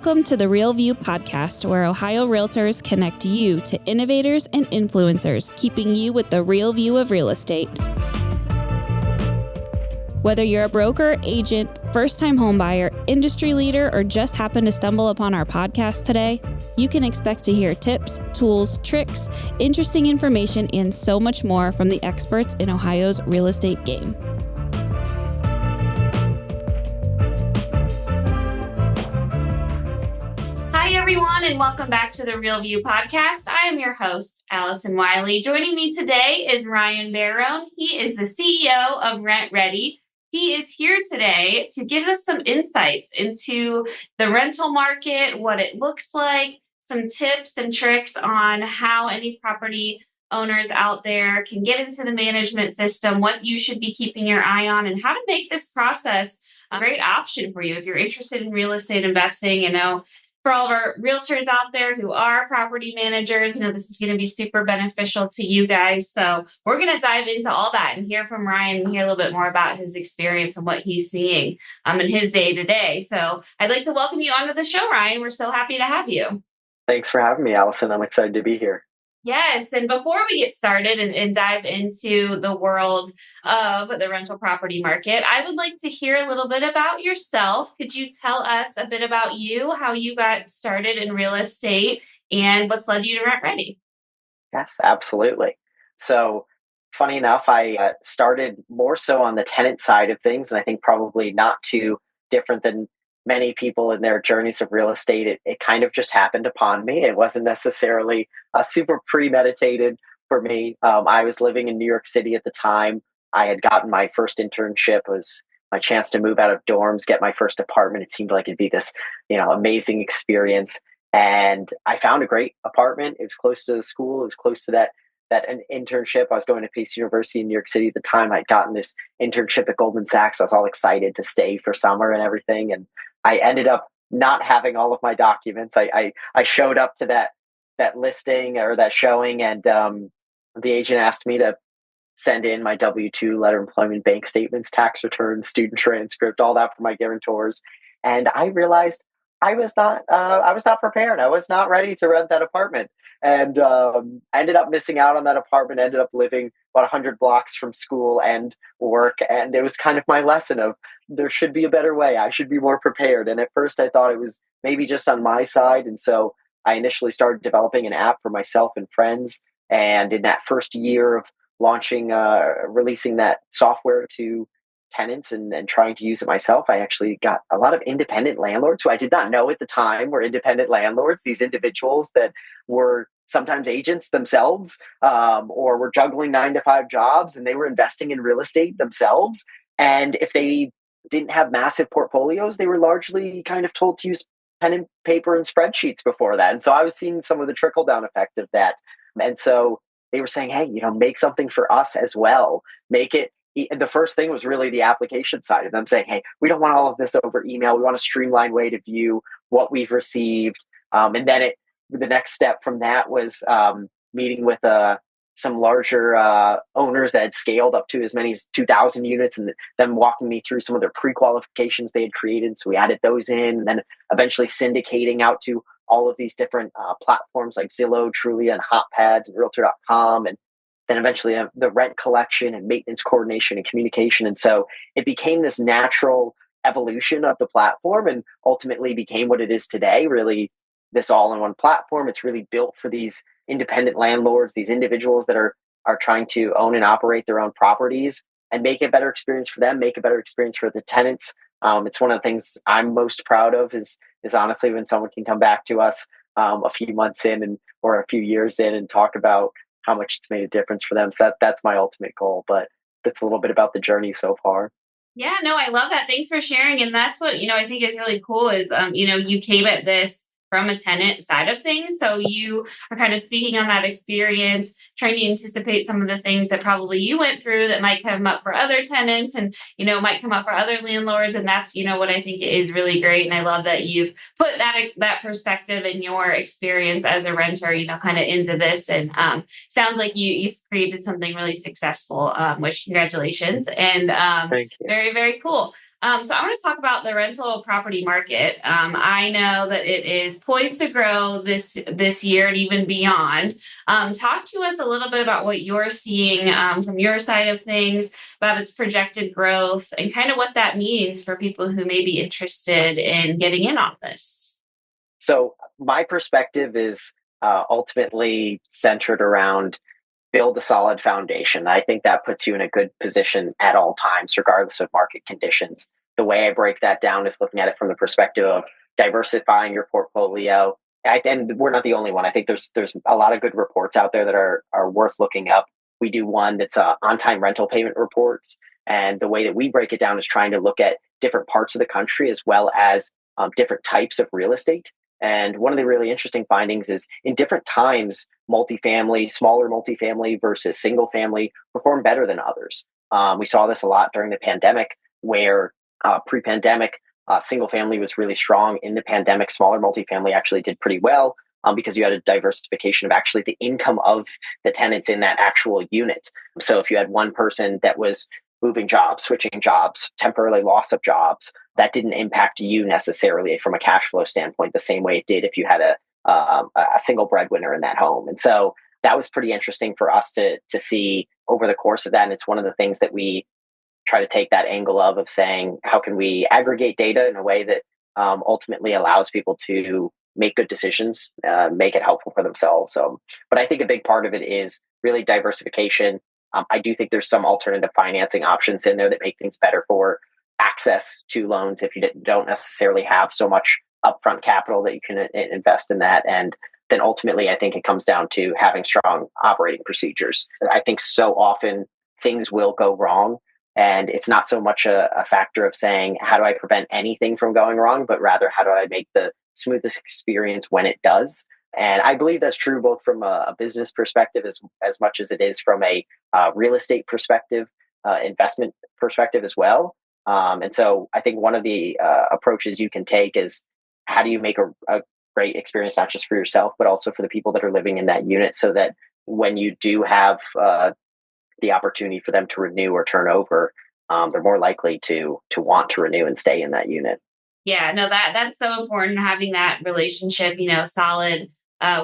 Welcome to the Real View podcast, where Ohio Realtors connect you to innovators and influencers, keeping you with the real view of real estate. Whether you're a broker, agent, first-time homebuyer, industry leader, or just happen to stumble upon our podcast today, you can expect to hear tips, tools, tricks, interesting information, and so much more from the experts in Ohio's real estate game. Hi, everyone, and welcome back to the Real View podcast. I am your host, Allison Wiley. Joining me today is Ryan Barone. He is the CEO of RentRedi. He is here today to give us some insights into the rental market, what it looks like, some tips and tricks on how any property owners out there can get into the management system, what you should be keeping your eye on, and how to make this process a great option for you if you're interested in real estate investing. For all of our realtors out there who are property managers, this is going to be super beneficial to you guys. So we're going to dive into all that and hear from Ryan and hear a little bit more about his experience and what he's seeing in his day to day. So I'd like to welcome you onto the show, Ryan. We're so happy to have you. Thanks for having me, Allison. I'm excited to be here. Yes. And before we get started and dive into the world of the rental property market, I would like to hear a little bit about yourself. Could you tell us a bit about you, how you got started in real estate, and what's led you to RentRedi? Yes, absolutely. So funny enough, I started more so on the tenant side of things, and I think probably not too different than many people in their journeys of real estate. It kind of just happened upon me. It wasn't necessarily super premeditated for me. I was living in New York City at the time. I had gotten my first internship. It was my chance to move out of dorms, get my first apartment. It seemed like it'd be this, amazing experience. And I found a great apartment. It was close to the school. It was close to that an internship. I was going to Pace University in New York City at the time. I'd gotten this internship at Goldman Sachs. I was all excited to stay for summer and everything. And I ended up not having all of my documents. I showed up to that listing or that showing, and the agent asked me to send in my W-2, letter of employment, bank statements, tax returns, student transcript, all that for my guarantors. And I realized I was not prepared. I was not ready to rent that apartment. And I ended up missing out on that apartment, ended up living about 100 blocks from school and work. And it was kind of my lesson of there should be a better way. I should be more prepared. And at first I thought it was maybe just on my side. And so I initially started developing an app for myself and friends. And in that first year of releasing that software to tenants and trying to use it myself, I actually got a lot of independent landlords who I did not know at the time were independent landlords, these individuals that were sometimes agents themselves, or were juggling 9-to-5 jobs, and they were investing in real estate themselves. And if they didn't have massive portfolios, they were largely kind of told to use pen and paper and spreadsheets before that. And so I was seeing some of the trickle down effect of that. And so they were saying, hey, make something for us as well. Make it. The first thing was really the application side of them saying, hey, we don't want all of this over email. We want a streamlined way to view what we've received. And then the next step from that was meeting with some larger owners that had scaled up to as many as 2,000 units, and them walking me through some of their pre-qualifications they had created. So we added those in, and then eventually syndicating out to all of these different platforms like Zillow, Trulia, and HotPads, and Realtor.com, and then eventually the rent collection and maintenance coordination and communication. And so it became this natural evolution of the platform and ultimately became what it is today, really this all-in-one platform. It's really built for these independent landlords, these individuals that are trying to own and operate their own properties and make a better experience for them, make a better experience for the tenants. It's one of the things I'm most proud of is honestly when someone can come back to us a few months in or a few years in and talk about how much it's made a difference for them. So that's my ultimate goal, but that's a little bit about the journey so far. Yeah, no, I love that. Thanks for sharing. And that's what, I think is really cool is, you came at this from a tenant side of things. So you are kind of speaking on that experience, trying to anticipate some of the things that probably you went through that might come up for other tenants and, might come up for other landlords. And that's, what I think is really great. And I love that you've put that perspective and your experience as a renter, kind of into this. And sounds like you've created something really successful, which congratulations. And Thank you. Very, very cool. So I want to talk about the rental property market. I know that it is poised to grow this year and even beyond. Talk to us a little bit about what you're seeing from your side of things, about its projected growth, and kind of what that means for people who may be interested in getting in on this. So my perspective is ultimately centered around build a solid foundation. I think that puts you in a good position at all times, regardless of market conditions. The way I break that down is looking at it from the perspective of diversifying your portfolio. And we're not the only one. I think there's a lot of good reports out there that are worth looking up. We do one that's on-time rental payment reports, and the way that we break it down is trying to look at different parts of the country as well as different types of real estate. And one of the really interesting findings is in different times, multifamily, smaller multifamily versus single family perform better than others. We saw this a lot during the pandemic, where pre-pandemic, single family was really strong. In the pandemic, smaller multifamily actually did pretty well because you had a diversification of actually the income of the tenants in that actual unit. So if you had one person that was moving jobs, switching jobs, temporarily loss of jobs, that didn't impact you necessarily from a cash flow standpoint the same way it did if you had a single breadwinner in that home. And so that was pretty interesting for us to see over the course of that. And it's one of the things that we try to take that angle of saying, how can we aggregate data in a way that ultimately allows people to make good decisions, make it helpful for themselves. But I think a big part of it is really diversification. I do think there's some alternative financing options in there that make things better for access to loans if you don't necessarily have so much upfront capital that you can invest in that. And then ultimately, I think it comes down to having strong operating procedures. I think so often things will go wrong. And it's not so much a factor of saying, how do I prevent anything from going wrong, but rather, how do I make the smoothest experience when it does? And I believe that's true both from a business perspective as much as it is from a real estate perspective, investment perspective as well. And so I think one of the approaches you can take is, how do you make a great experience, not just for yourself, but also for the people that are living in that unit, so that when you do have the opportunity for them to renew or turn over, they're more likely to want to renew and stay in that unit. Yeah, no, that's so important, having that relationship, solid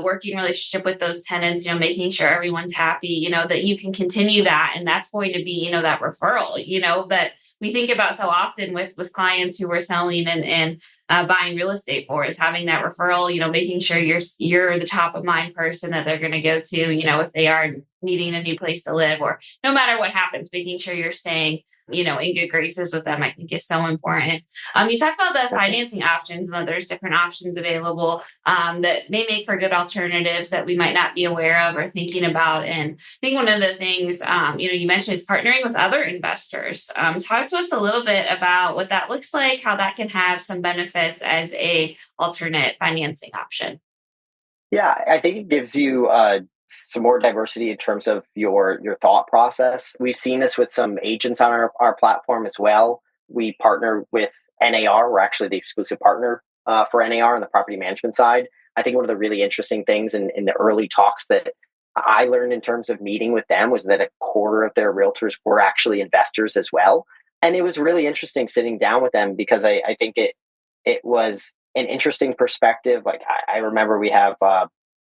working relationship with those tenants, making sure everyone's happy, that you can continue that. And that's going to be, that referral, that we think about so often with clients who we're selling and buying real estate for, is having that referral, making sure you're the top of mind person that they're going to go to, if they are needing a new place to live, or no matter what happens, making sure you're staying, in good graces with them, I think is so important. You talked about the financing options, and that there's different options available that may make for good alternatives that we might not be aware of or thinking about. And I think one of the things, you mentioned is partnering with other investors. Talk to us a little bit about what that looks like, how that can have some benefits as a alternate financing option. Yeah, I think it gives you some more diversity in terms of your thought process. We've seen this with some agents on our platform as well. We partner with NAR. We're actually the exclusive partner for NAR on the property management side. I think one of the really interesting things in the early talks that I learned in terms of meeting with them was that a quarter of their realtors were actually investors as well. And it was really interesting sitting down with them, because I think it was an interesting perspective. Like I remember we have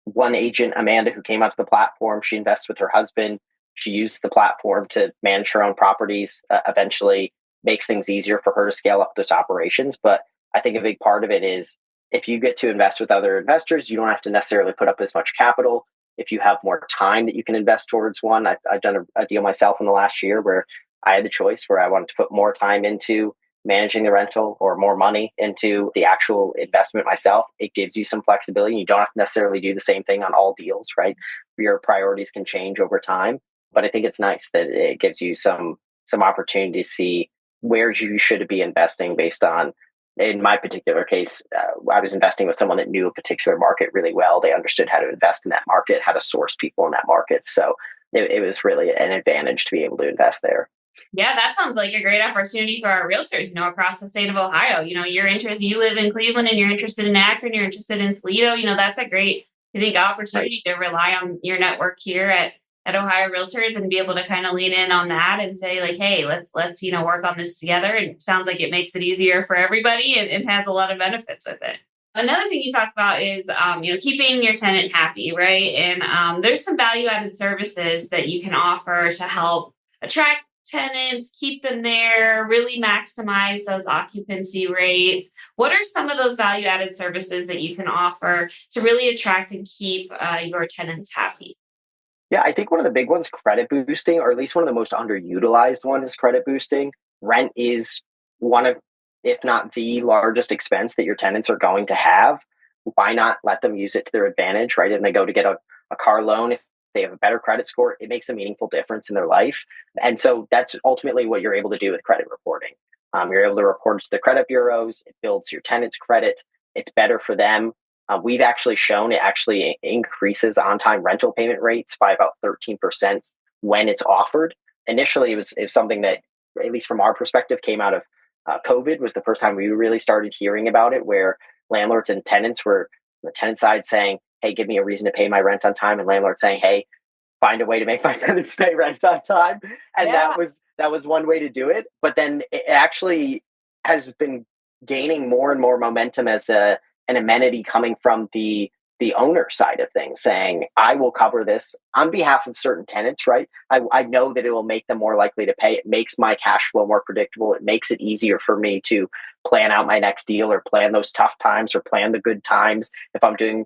one agent, Amanda, who came onto the platform. She invests with her husband. She used the platform to manage her own properties, eventually makes things easier for her to scale up those operations. But I think a big part of it is, if you get to invest with other investors, you don't have to necessarily put up as much capital. If you have more time that you can invest towards one, I've done a deal myself in the last year where I had the choice where I wanted to put more time into managing the rental or more money into the actual investment myself. It gives you some flexibility. You don't have to necessarily do the same thing on all deals, right? Your priorities can change over time. But I think it's nice that it gives you some opportunity to see where you should be investing based on, in my particular case, I was investing with someone that knew a particular market really well. They understood how to invest in that market, how to source people in that market. So it was really an advantage to be able to invest there. Yeah, that sounds like a great opportunity for our realtors, across the state of Ohio. You live in Cleveland and you're interested in Akron, you're interested in Toledo, that's a great, I think, Right. opportunity to rely on your network here at at Ohio Realtors and be able to kind of lean in on that and say like, hey, let's work on this together. And it sounds like it makes it easier for everybody and it has a lot of benefits with it. Another thing you talked about is, keeping your tenant happy, right? And there's some value-added services that you can offer to help attract tenants, keep them there, really maximize those occupancy rates. What are some of those value-added services that you can offer to really attract and keep your tenants happy? Yeah, I think one of the big ones, credit boosting, or at least one of the most underutilized one is credit boosting. Rent is one of, if not the largest expense that your tenants are going to have. Why not let them use it to their advantage, right? And they go to get a car loan. If they have a better credit score, it makes a meaningful difference in their life. And so that's ultimately what you're able to do with credit reporting. You're able to report to the credit bureaus. It builds your tenants' credit. It's better for them. We've actually shown it actually increases on-time rental payment rates by about 13% when it's offered. Initially, it was something that, at least from our perspective, came out of COVID. Was the first time we really started hearing about it, where landlords and tenants were, the tenant side saying, hey, give me a reason to pay my rent on time, and landlords saying, hey, find a way to make my tenants pay rent on time. And Yeah. that was one way to do it. But then it actually has been gaining more and more momentum as an amenity coming from the owner side of things, saying, I will cover this on behalf of certain tenants, right? I know that it will make them more likely to pay. It makes my cash flow more predictable. It makes it easier for me to plan out my next deal, or plan those tough times, or plan the good times if I'm doing,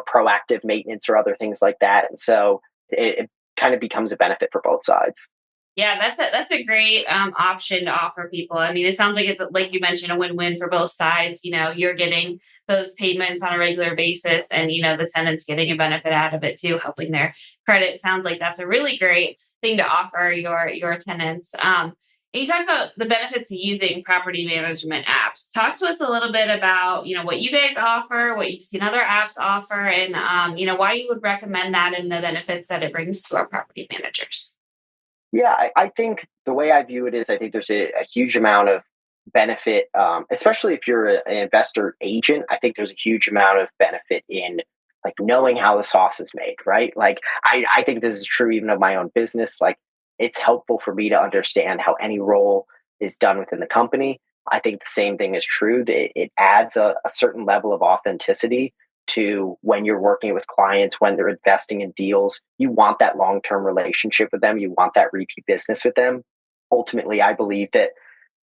proactive maintenance or other things like that. And so it kind of becomes a benefit for both sides. Yeah, that's a great option to offer people. I mean, it sounds like it's like you mentioned a win-win for both sides. You're getting those payments on a regular basis, and the tenants getting a benefit out of it too, helping their credit. Sounds like that's a really great thing to offer your tenants. And you talked about the benefits of using property management apps. Talk to us a little bit about what you guys offer, what you've seen other apps offer, and why you would recommend that and the benefits that it brings to our property managers. Yeah, I think the way I view it is, I think there's a huge amount of benefit, especially if you're an investor agent. I think there's a huge amount of benefit in like knowing how the sauce is made, right? Like I think this is true even of my own business. Like it's helpful for me to understand how any role is done within the company. I think the same thing is true. That it adds a certain level of authenticity to when you're working with clients, when they're investing in deals. You want that long-term relationship with them. You want that repeat business with them. Ultimately, I believe that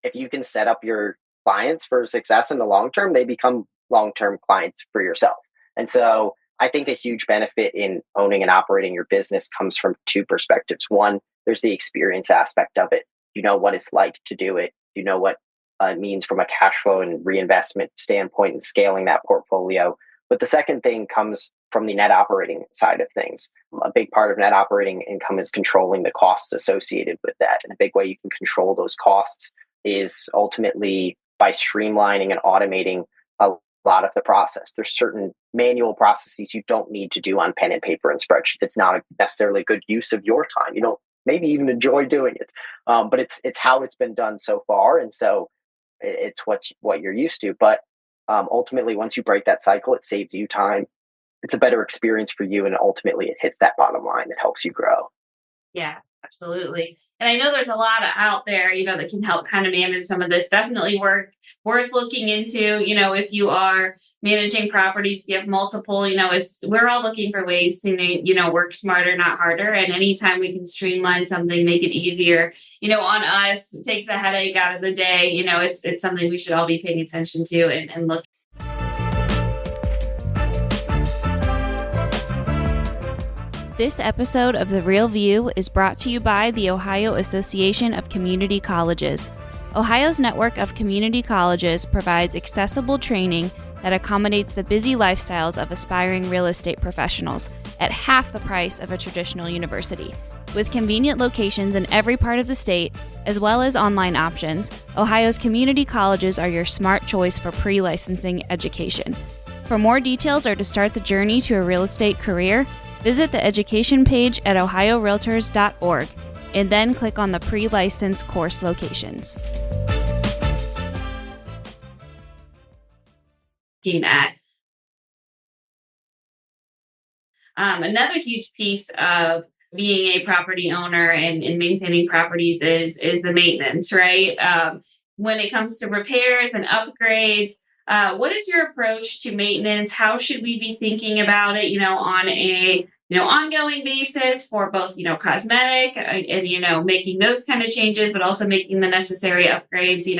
if you can set up your clients for success in the long term, they become long-term clients for yourself. And so I think a huge benefit in owning and operating your business comes from two perspectives. One, there's the experience aspect of it. You know what it's like to do it. You know what it means from a cash flow and reinvestment standpoint and scaling that portfolio. But the second thing comes from the net operating side of things. A big part of net operating income is controlling the costs associated with that. And a big way you can control those costs is ultimately by streamlining and automating a lot of the process. There's certain manual processes you don't need to do on pen and paper and spreadsheets. It's not necessarily a good use of your time. You don't maybe even enjoy doing it, but it's how it's been done so far, and so it's what you're used to. But ultimately, once you break that cycle, it saves you time. It's a better experience for you, and ultimately, it hits that bottom line that helps you grow. Yeah, absolutely. And I know there's a lot out there, that can help kind of manage some of this. Definitely worth looking into, if you are managing properties, if you have multiple, we're all looking for ways to, work smarter, not harder. And anytime we can streamline something, make it easier, on us, take the headache out of the day, it's something we should all be paying attention to and look. This episode of The Real View is brought to you by the Ohio Association of Community Colleges. Ohio's network of community colleges provides accessible training that accommodates the busy lifestyles of aspiring real estate professionals at half the price of a traditional university. With convenient locations in every part of the state, as well as online options, Ohio's community colleges are your smart choice for pre-licensing education. For more details or to start the journey to a real estate career, visit the education page at ohiorealtors.org and then click on the pre-license course locations. Looking at another huge piece of being a property owner and maintaining properties is the maintenance, right? When it comes to repairs and upgrades, what is your approach to maintenance? How should we be thinking about it, on a ongoing basis for both, cosmetic and, making those kind of changes, but also making the necessary upgrades,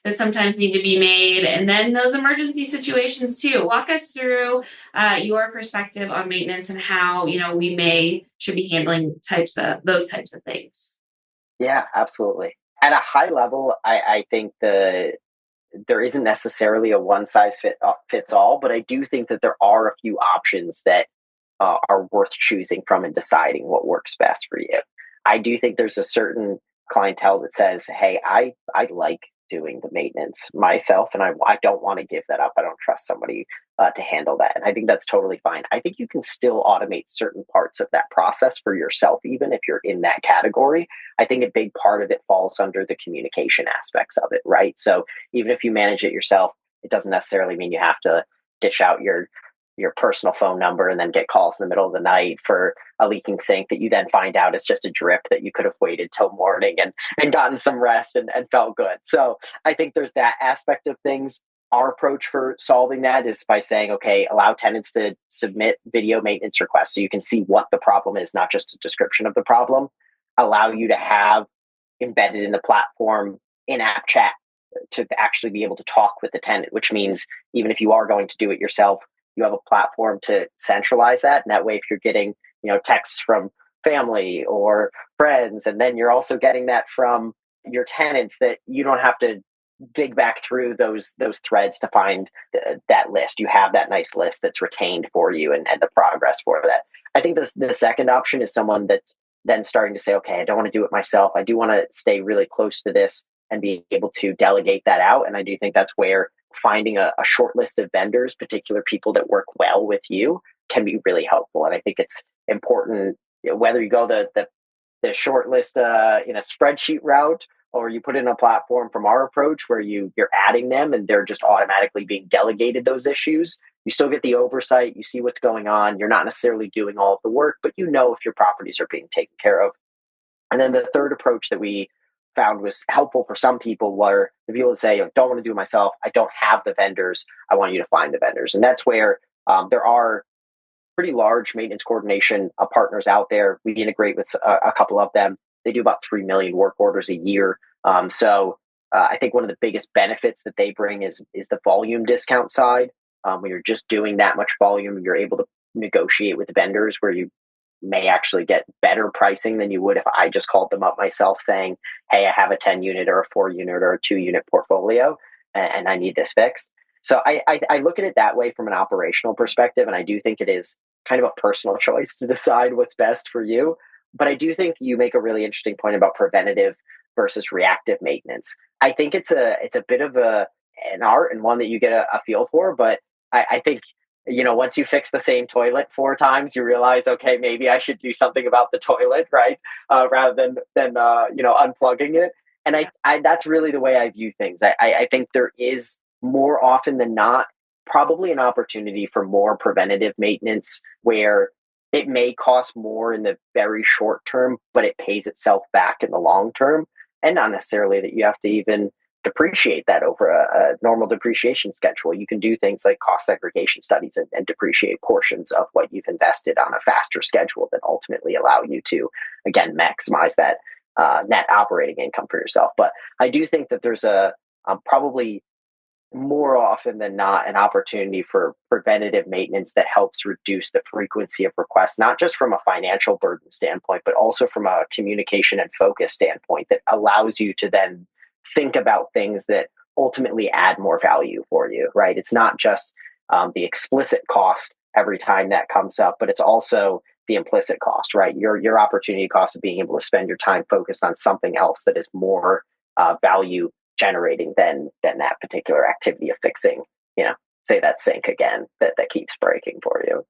that sometimes need to be made. And then those emergency situations too. Walk us through your perspective on maintenance and how, should be handling those types of things. Yeah, absolutely. At a high level, I think there isn't necessarily a one size fits all, but I do think that there are a few options that are worth choosing from and deciding what works best for you. I do think there's a certain clientele that says, "Hey, I like doing the maintenance myself, and I don't want to give that up. I don't trust somebody to handle that." And I think that's totally fine. I think you can still automate certain parts of that process for yourself, even if you're in that category. I think a big part of it falls under the communication aspects of it, right? So even if you manage it yourself, it doesn't necessarily mean you have to dish out your personal phone number and then get calls in the middle of the night for a leaking sink that you then find out is just a drip that you could have waited till morning and gotten some rest and felt good. So I think there's that aspect of things. Our approach for solving that is by saying, okay, allow tenants to submit video maintenance requests so you can see what the problem is, not just a description of the problem. Allow you to have embedded in the platform in-app chat to actually be able to talk with the tenant, which means even if you are going to do it yourself, you have a platform to centralize that. And that way, if you're getting, texts from family or friends, and then you're also getting that from your tenants, that you don't have to dig back through those threads to find that list. You have that nice list that's retained for you and the progress for that. I think the second option is someone that's then starting to say, okay, I don't want to do it myself. I do want to stay really close to this and be able to delegate that out. And I do think that's where finding a short list of vendors, particular people that work well with you, can be really helpful. And I think it's important, whether you go the short list in a spreadsheet route, or you put in a platform from our approach where you're adding them and they're just automatically being delegated those issues. You still get the oversight, you see what's going on. You're not necessarily doing all of the work, but if your properties are being taken care of. And then the third approach that we found was helpful for some people were the people that say, don't want to do it myself. I don't have the vendors. I want you to find the vendors. And that's where there are pretty large maintenance coordination partners out there. We integrate with a couple of them. They do about 3 million work orders a year. So I think one of the biggest benefits that they bring is the volume discount side. When you're just doing that much volume, you're able to negotiate with vendors where you may actually get better pricing than you would if I just called them up myself saying, hey, I have a 10 unit or a 4 unit or a 2 unit portfolio and I need this fixed. So I look at it that way from an operational perspective. And I do think it is kind of a personal choice to decide what's best for you. But I do think you make a really interesting point about preventative versus reactive maintenance. I think it's a bit of an art and one that you get a feel for. But I think, once you fix the same toilet 4 times, you realize, okay, maybe I should do something about the toilet, right? Rather than unplugging it. And I that's really the way I view things. I think there is more often than not probably an opportunity for more preventative maintenance where it may cost more in the very short term, but it pays itself back in the long term. And not necessarily that you have to even depreciate that over a normal depreciation schedule. You can do things like cost segregation studies and depreciate portions of what you've invested on a faster schedule that ultimately allow you to, again, maximize that net operating income for yourself. But I do think that there's probably more often than not an opportunity for preventative maintenance that helps reduce the frequency of requests, not just from a financial burden standpoint, but also from a communication and focus standpoint that allows you to then think about things that ultimately add more value for you, right? It's not just the explicit cost every time that comes up, but it's also the implicit cost, right? Your opportunity cost of being able to spend your time focused on something else that is more value generating than that particular activity of fixing, say that sink again that keeps breaking for you.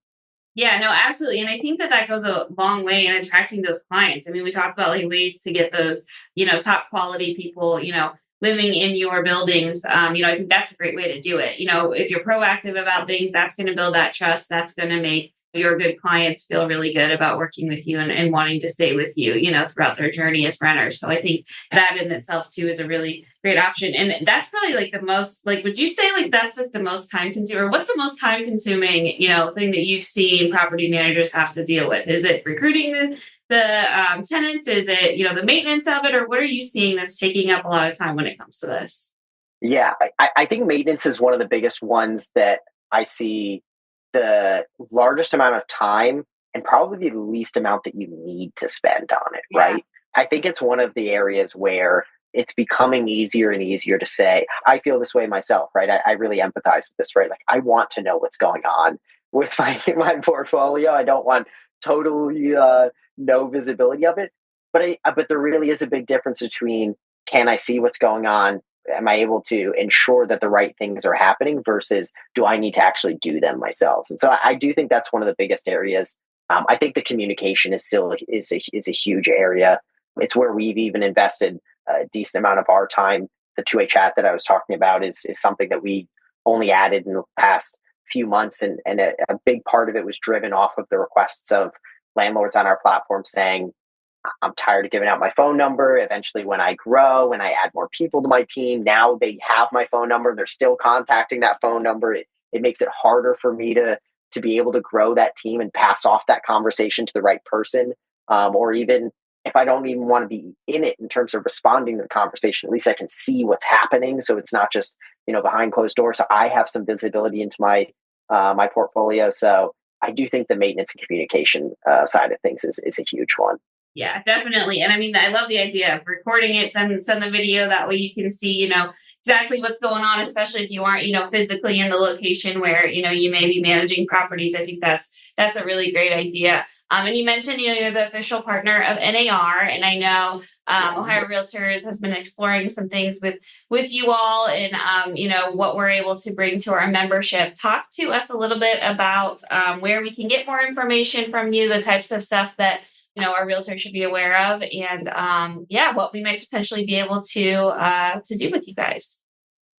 Yeah, no, absolutely. And I think that goes a long way in attracting those clients. I mean, we talked about like ways to get those, top quality people, living in your buildings. I think that's a great way to do it. If you're proactive about things, that's going to build that trust. That's going to make, your good clients feel really good about working with you and wanting to stay with you, throughout their journey as renters. So I think that in itself too is a really great option. And that's probably like the most, like, would you say like that's like the most time consuming, or what's the most time consuming, thing that you've seen property managers have to deal with? Is it recruiting the tenants? Is it, the maintenance of it? Or what are you seeing that's taking up a lot of time when it comes to this? Yeah, I think maintenance is one of the biggest ones that I see the largest amount of time and probably the least amount that you need to spend on it, Yeah. right? I think it's one of the areas where it's becoming easier and easier to say, I feel this way myself, right? I really empathize with this, right? Like, I want to know what's going on with my portfolio. I don't want totally no visibility of it. But there really is a big difference between, can I see what's going on? Am I able to ensure that the right things are happening versus do I need to actually do them myself? And so I do think that's one of the biggest areas. I think the communication is still is a huge area. It's where we've even invested a decent amount of our time. The two-way chat that I was talking about is something that we only added in the past few months, and a big part of it was driven off of the requests of landlords on our platform saying, I'm tired of giving out my phone number. Eventually, when I grow, when I add more people to my team, now they have my phone number. They're still contacting that phone number. It makes it harder for me to be able to grow that team and pass off that conversation to the right person. Or even if I don't even want to be in it in terms of responding to the conversation, at least I can see what's happening. So it's not just, behind closed doors. So I have some visibility into my portfolio. So I do think the maintenance and communication side of things is a huge one. Yeah, definitely. And I mean, I love the idea of recording it, send the video. That way you can see, exactly what's going on, especially if you aren't, physically in the location where, you may be managing properties. I think that's a really great idea. And you mentioned, you're the official partner of NAR, and I know Ohio Realtors has been exploring some things with you all, and what we're able to bring to our membership. Talk to us a little bit about where we can get more information from you, the types of stuff that our realtor should be aware of, and what we might potentially be able to do with you guys.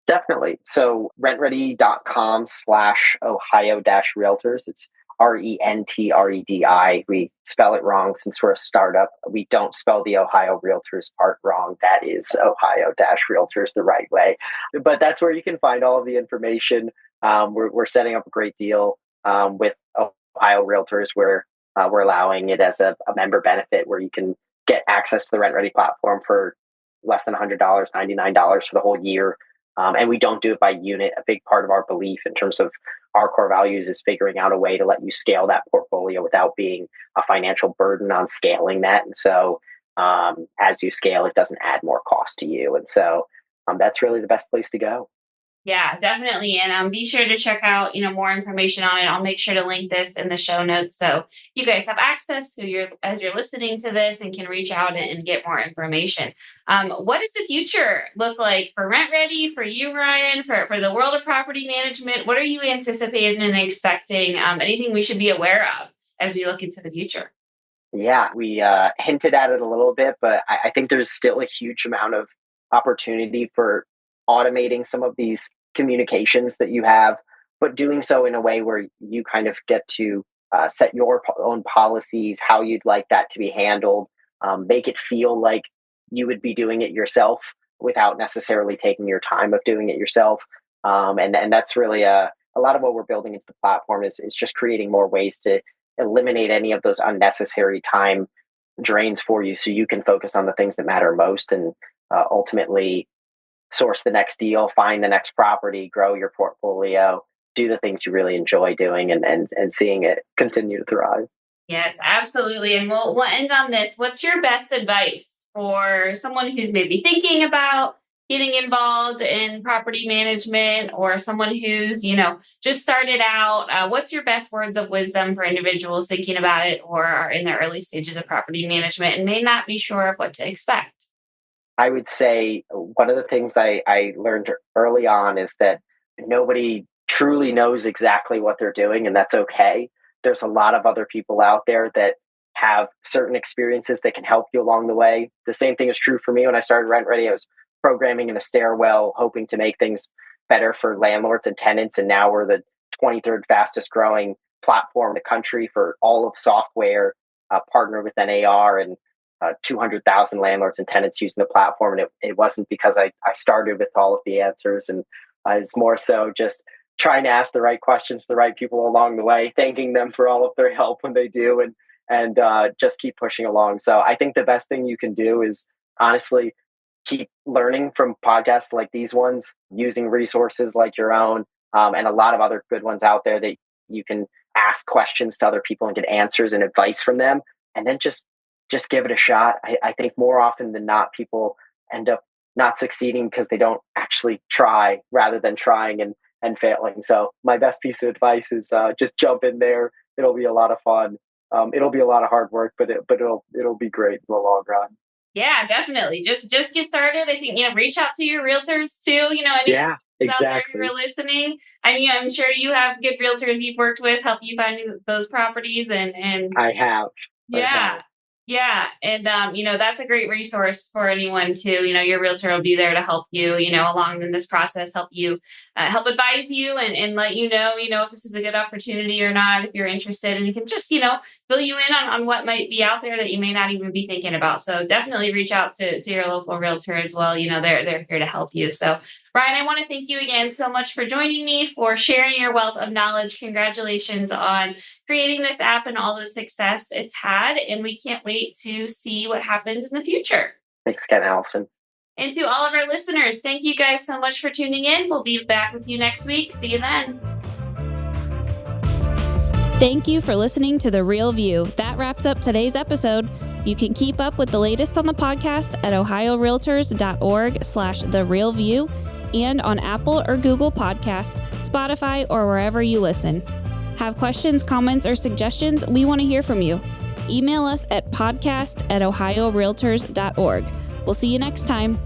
Definitely. So rentredi.com/Ohio-Realtors. It's RENTREDI. We spell it wrong since we're a startup. We don't spell the Ohio Realtors part wrong. That is Ohio-Realtors the right way. But that's where you can find all of the information. We're setting up a great deal with Ohio Realtors where we're allowing it as a member benefit where you can get access to the RentRedi platform for less than $100, $99 for the whole year. And we don't do it by unit. A big part of our belief in terms of our core values is figuring out a way to let you scale that portfolio without being a financial burden on scaling that. And so as you scale, it doesn't add more cost to you. And so that's really the best place to go. Yeah, definitely. And be sure to check out, more information on it. I'll make sure to link this in the show notes so you guys have access as you're listening to this and can reach out and get more information. What does the future look like for RentRedi, for you, Ryan, for the world of property management? What are you anticipating and expecting? Anything we should be aware of as we look into the future? Yeah, we hinted at it a little bit, but I think there's still a huge amount of opportunity for automating some of these communications that you have, but doing so in a way where you kind of get to set your own policies, how you'd like that to be handled, make it feel like you would be doing it yourself without necessarily taking your time of doing it yourself. And that's really a lot of what we're building into the platform is just creating more ways to eliminate any of those unnecessary time drains for you so you can focus on the things that matter most and ultimately source the next deal, find the next property, grow your portfolio, do the things you really enjoy doing and seeing it continue to thrive. Yes, absolutely. And we'll end on this. What's your best advice for someone who's maybe thinking about getting involved in property management, or someone who's, just started out? What's your best words of wisdom for individuals thinking about it or are in their early stages of property management and may not be sure of what to expect? I would say one of the things I learned early on is that nobody truly knows exactly what they're doing, and that's okay. There's a lot of other people out there that have certain experiences that can help you along the way. The same thing is true for me when I started RentRedi. I was programming in a stairwell, hoping to make things better for landlords and tenants, and now we're the 23rd fastest growing platform in the country for all of software, partnered with NAR, and 200,000 landlords and tenants using the platform. And it wasn't because I started with all of the answers, and it's more so just trying to ask the right questions to the right people along the way, thanking them for all of their help when they do, and just keep pushing along. So I think the best thing you can do is honestly keep learning from podcasts like these ones, using resources like your own, and a lot of other good ones out there that you can ask questions to other people and get answers and advice from them, and then just give it a shot. I think more often than not, people end up not succeeding because they don't actually try, rather than trying and failing. So my best piece of advice is just jump in there. It'll be a lot of fun. It'll be a lot of hard work, but it'll be great in the long run. Yeah, definitely. Just get started. I think, reach out to your realtors too. Any Yeah, realtors out there who exactly. are listening. I'm sure you have good realtors you've worked with, help you find those properties, and I have. yeah. Yeah. And, that's a great resource for anyone too. Your realtor will be there to help you, along in this process, help you, help advise you and let you know, if this is a good opportunity or not, if you're interested, and you can just, fill you in on what might be out there that you may not even be thinking about. So definitely reach out to your local realtor as well. They're here to help you. So Brian, I want to thank you again so much for joining me, for sharing your wealth of knowledge. Congratulations on creating this app and all the success it's had. And we can't wait to see what happens in the future. Thanks again, Allison. And to all of our listeners, thank you guys so much for tuning in. We'll be back with you next week. See you then. Thank you for listening to The Real View. That wraps up today's episode. You can keep up with the latest on the podcast at ohiorealtors.org/therealview and on Apple or Google Podcasts, Spotify, or wherever you listen. Have questions, comments, or suggestions? We want to hear from you. Email us at podcast@ohiorealtors.org. We'll see you next time.